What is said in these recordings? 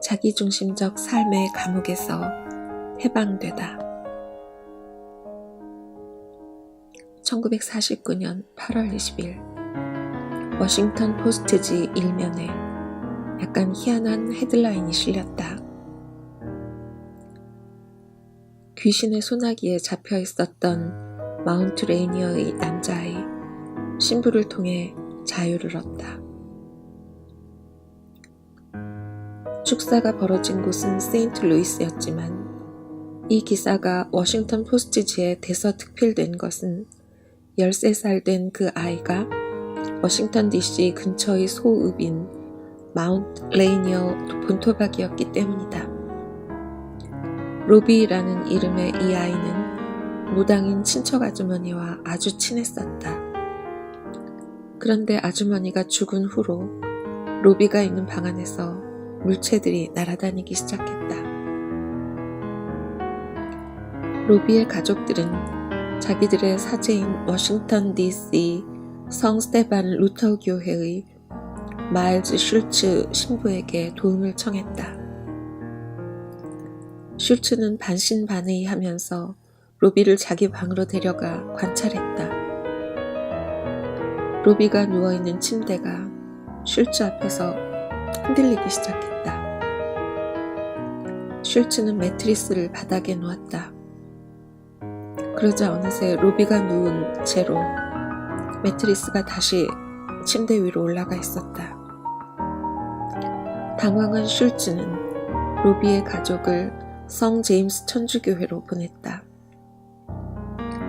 자기중심적 삶의 감옥에서 해방되다. 1949년 8월 20일 워싱턴 포스트지 일면에 약간 희한한 헤드라인이 실렸다. 귀신의 소나기에 잡혀 있었던 마운트 레이니어의 남자아이 신부를 통해 자유를 얻다. 축사가 벌어진 곳은 세인트루이스였지만 이 기사가 워싱턴 포스트지에 대서특필된 것은 13살 된 그 아이가 워싱턴 DC 근처의 소읍인 마운트 레이니어 본토박이었기 때문이다. 로비라는 이름의 이 아이는 무당인 친척 아주머니와 아주 친했었다. 그런데 아주머니가 죽은 후로 로비가 있는 방 안에서 물체들이 날아다니기 시작했다. 로비의 가족들은 자기들의 사제인 워싱턴 DC 성 스테반 루터 교회의 마일즈 슐츠 신부에게 도움을 청했다. 슐츠는 반신반의하면서 로비를 자기 방으로 데려가 관찰했다. 로비가 누워있는 침대가 슐츠 앞에서 흔들리기 시작했다. 슐츠는 매트리스를 바닥에 놓았다. 그러자 어느새 로비가 누운 채로 매트리스가 다시 침대 위로 올라가 있었다. 당황한 슐츠는 로비의 가족을 성 제임스 천주교회로 보냈다.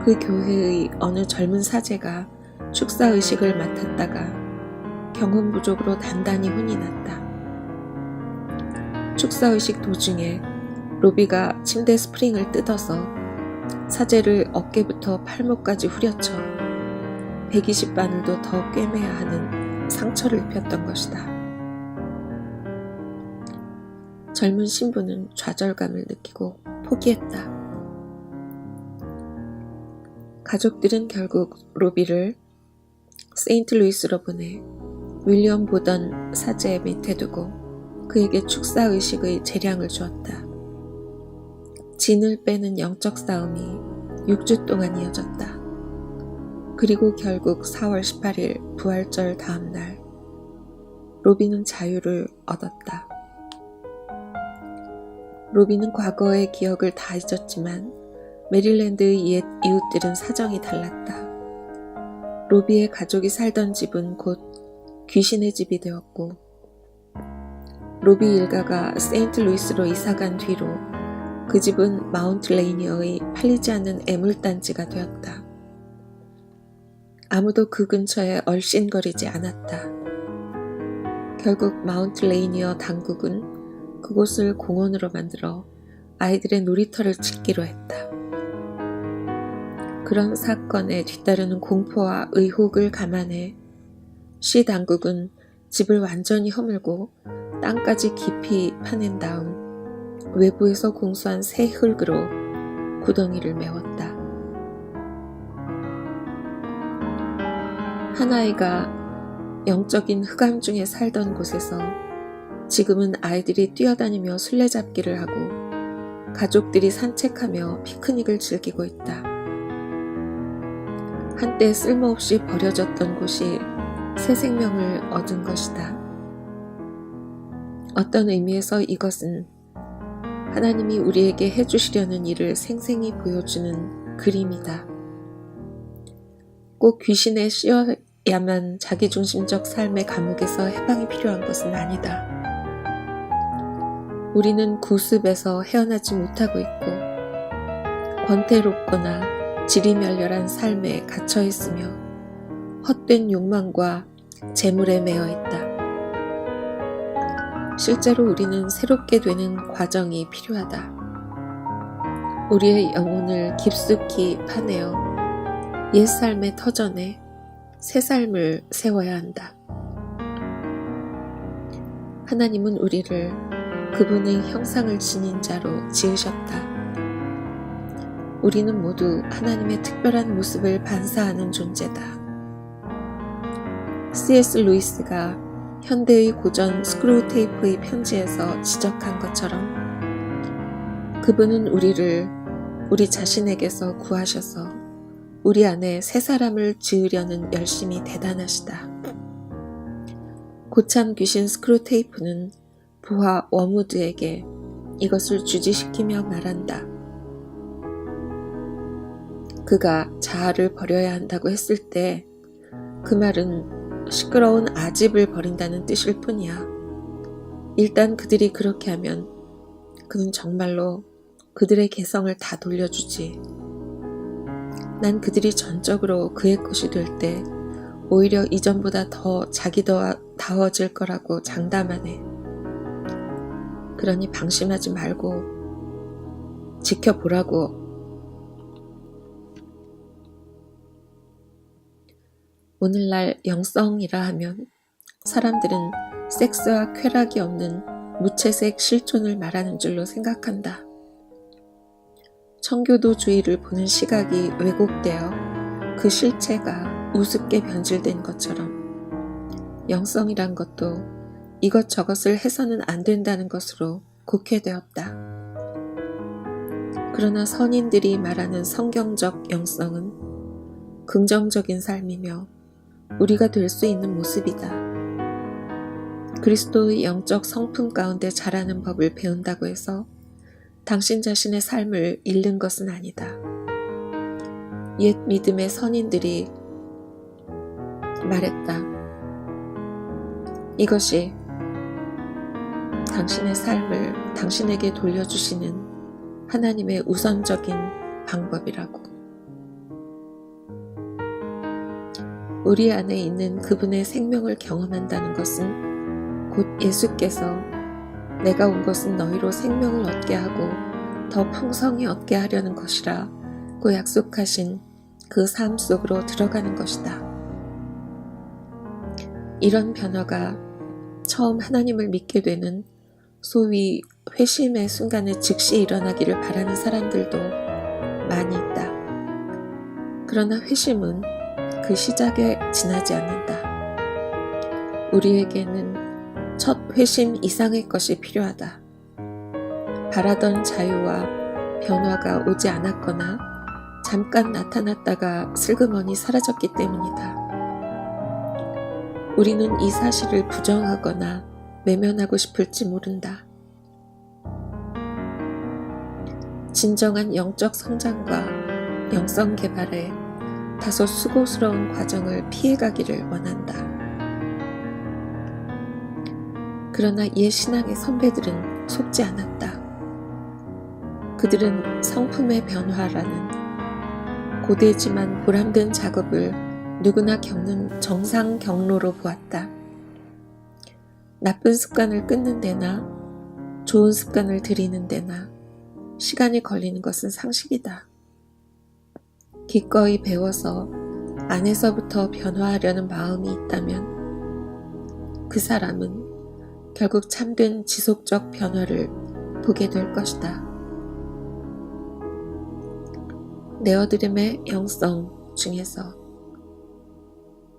그 교회의 어느 젊은 사제가 축사의식을 맡았다가 경험 부족으로 단단히 혼이 났다. 축사의식 도중에 로비가 침대 스프링을 뜯어서 사제를 어깨부터 팔목까지 후려쳐 120바늘도 더 꿰매야 하는 상처를 입혔던 것이다. 젊은 신부는 좌절감을 느끼고 포기했다. 가족들은 결국 로비를 세인트루이스로 보내 윌리엄 보던 사제 밑에 두고 그에게 축사의식의 재량을 주었다. 진을 빼는 영적 싸움이 6주 동안 이어졌다. 그리고 결국 4월 18일 부활절 다음 날 로비는 자유를 얻었다. 로비는 과거의 기억을 다 잊었지만 메릴랜드의 옛 이웃들은 사정이 달랐다. 로비의 가족이 살던 집은 곧 귀신의 집이 되었고 로비 일가가 세인트루이스로 이사간 뒤로 그 집은 마운트 레이니어의 팔리지 않는 애물단지가 되었다. 아무도 그 근처에 얼씬거리지 않았다. 결국 마운트 레이니어 당국은 그곳을 공원으로 만들어 아이들의 놀이터를 짓기로 했다. 그런 사건에 뒤따르는 공포와 의혹을 감안해 시 당국은 집을 완전히 허물고 땅까지 깊이 파낸 다음 외부에서 공수한 새 흙으로 구덩이를 메웠다. 한 아이가 영적인 흑암 중에 살던 곳에서 지금은 아이들이 뛰어다니며 술래잡기를 하고 가족들이 산책하며 피크닉을 즐기고 있다. 한때 쓸모없이 버려졌던 곳이 새 생명을 얻은 것이다. 어떤 의미에서 이것은 하나님이 우리에게 해주시려는 일을 생생히 보여주는 그림이다. 꼭 귀신에 씌어야만 자기중심적 삶의 감옥에서 해방이 필요한 것은 아니다. 우리는 구습에서 헤어나지 못하고 있고 권태롭거나 지리멸렬한 삶에 갇혀 있으며 헛된 욕망과 재물에 매여 있다. 실제로 우리는 새롭게 되는 과정이 필요하다. 우리의 영혼을 깊숙이 파내어 옛 삶의 터전에 새 삶을 세워야 한다. 하나님은 우리를 그분의 형상을 지닌 자로 지으셨다. 우리는 모두 하나님의 특별한 모습을 반사하는 존재다. C.S. 루이스가 현대의 고전 스크루테이프의 편지에서 지적한 것처럼 그분은 우리를 우리 자신에게서 구하셔서 우리 안에 새 사람을 지으려는 열심이 대단하시다. 고참 귀신 스크루테이프는 부하 워무드에게 이것을 주지시키며 말한다. 그가 자아를 버려야 한다고 했을 때 그 말은 시끄러운 아집을 버린다는 뜻일 뿐이야. 일단 그들이 그렇게 하면 그는 정말로 그들의 개성을 다 돌려주지. 난 그들이 전적으로 그의 것이 될 때 오히려 이전보다 더 자기다워질 거라고 장담하네. 그러니 방심하지 말고 지켜보라고. 오늘날 영성이라 하면 사람들은 섹스와 쾌락이 없는 무채색 실존을 말하는 줄로 생각한다. 청교도주의를 보는 시각이 왜곡되어 그 실체가 우습게 변질된 것처럼 영성이란 것도 이것저것을 해서는 안 된다는 것으로 곡해되었다. 그러나 선인들이 말하는 성경적 영성은 긍정적인 삶이며 우리가 될 수 있는 모습이다. 그리스도의 영적 성품 가운데 자라는 법을 배운다고 해서 당신 자신의 삶을 잃는 것은 아니다. 옛 믿음의 선인들이 말했다. 이것이 당신의 삶을 당신에게 돌려주시는 하나님의 우선적인 방법이라고. 우리 안에 있는 그분의 생명을 경험한다는 것은 곧 예수께서 내가 온 것은 너희로 생명을 얻게 하고 더 풍성히 얻게 하려는 것이라고 약속하신 그 삶 속으로 들어가는 것이다. 이런 변화가 처음 하나님을 믿게 되는 소위 회심의 순간에 즉시 일어나기를 바라는 사람들도 많이 있다. 그러나 회심은 그 시작에 지나지 않는다. 우리에게는 첫 회심 이상의 것이 필요하다. 바라던 자유와 변화가 오지 않았거나 잠깐 나타났다가 슬그머니 사라졌기 때문이다. 우리는 이 사실을 부정하거나 외면하고 싶을지 모른다. 진정한 영적 성장과 영성 개발에 다소 수고스러운 과정을 피해가기를 원한다. 그러나 옛 신앙의 선배들은 속지 않았다. 그들은 성품의 변화라는 고되지만 보람된 작업을 누구나 겪는 정상 경로로 보았다. 나쁜 습관을 끊는 데나 좋은 습관을 들이는 데나 시간이 걸리는 것은 상식이다. 기꺼이 배워서 안에서부터 변화하려는 마음이 있다면 그 사람은 결국 참된 지속적 변화를 보게 될 것이다. 네어드림의 영성 중에서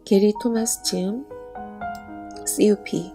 게리 토마스 지음 CUP